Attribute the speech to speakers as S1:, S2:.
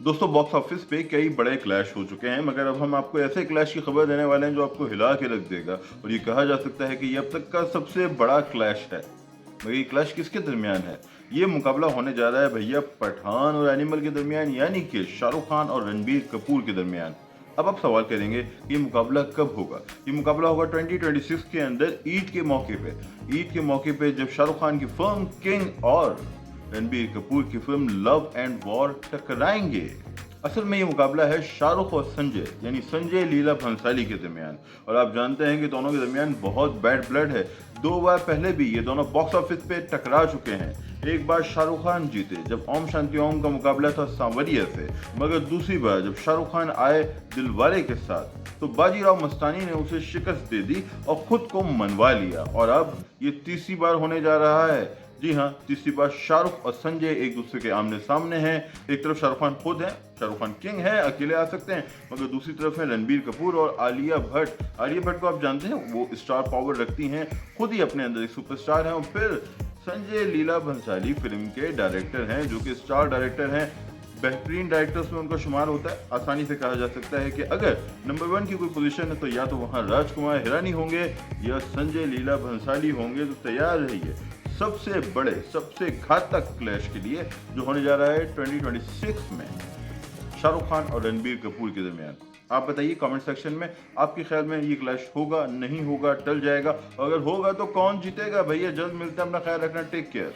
S1: दोस्तों box office पे कई बड़े क्लैश हो चुके हैं, मगर अब हम आपको ऐसे क्लैश की खबर देने वाले हैं जो आपको हिला के रख देगा। और ये कहा जा सकता है कि ये अब तक का सबसे बड़ा क्लैश है। मगर ये क्लैश किसके दरमियान है? ये मुकाबला होने जा रहा है भैया पठान और एनिमल के दरमियान, यानी कि शाहरुख खान और रणबीर कपूर के दरमियान। अब आप सवाल करेंगे कि ये मुकाबला कब होगा? ये मुकाबला होगा 2026 के अंदर, ईद के मौके पे। ईद के मौके पे जब शाहरुख खान की फिल्म किंग और रणबीर कपूर की फिल्म लव एंड वॉर टकराएंगे। असल में ये मुकाबला है शाहरुख और संजय, यानी संजय लीला भंसाली के दरमियान। और आप जानते हैं कि दोनों के दरमियान बहुत बैड ब्लड है। 2 बार पहले भी ये दोनों बॉक्स ऑफिस पे टकरा चुके हैं। एक बार शाहरुख खान जीते जब ओम शांति ओम का मुकाबला था सांवरिया से, मगर दूसरी बार जब शाहरुख खान आए दिलवाले के साथ तो बाजीराव मस्तानी ने उसे शिकस्त दे दी और खुद को मनवा लिया। और अब ये तीसरी बार होने जा रहा है। जी हाँ, तीसरी बार शाहरुख और संजय एक दूसरे के आमने सामने हैं। एक तरफ शाहरुख खान खुद है, शाहरुख खान किंग है, अकेले आ सकते हैं, मगर दूसरी तरफ है रणबीर कपूर और आलिया भट्ट। आलिया भट्ट को आप जानते हैं, वो स्टार पावर रखती हैं, खुद ही अपने अंदर एक सुपरस्टार हैं। और फिर संजय लीला भंसाली फिल्म के डायरेक्टर हैं, जो कि स्टार डायरेक्टर हैं, बेहतरीन डायरेक्टर्स में उनका शुमार होता है। आसानी से कहा जा सकता है कि अगर नंबर 1 की कोई पोजीशन है तो या तो वहाँ राजकुमार हिरानी होंगे या संजय लीला भंसाली होंगे। तो तैयार रहिए सबसे बड़े, सबसे घातक क्लैश के लिए जो होने जा रहा है 2026 में शाहरुख खान और रणबीर कपूर के दरमियान। आप बताइए कमेंट सेक्शन में, आपके ख्याल में ये क्लैश होगा, नहीं होगा, टल जाएगा? अगर होगा तो कौन जीतेगा? भैया जल्द मिलते हैं, अपना ख्याल रखना, टेक केयर।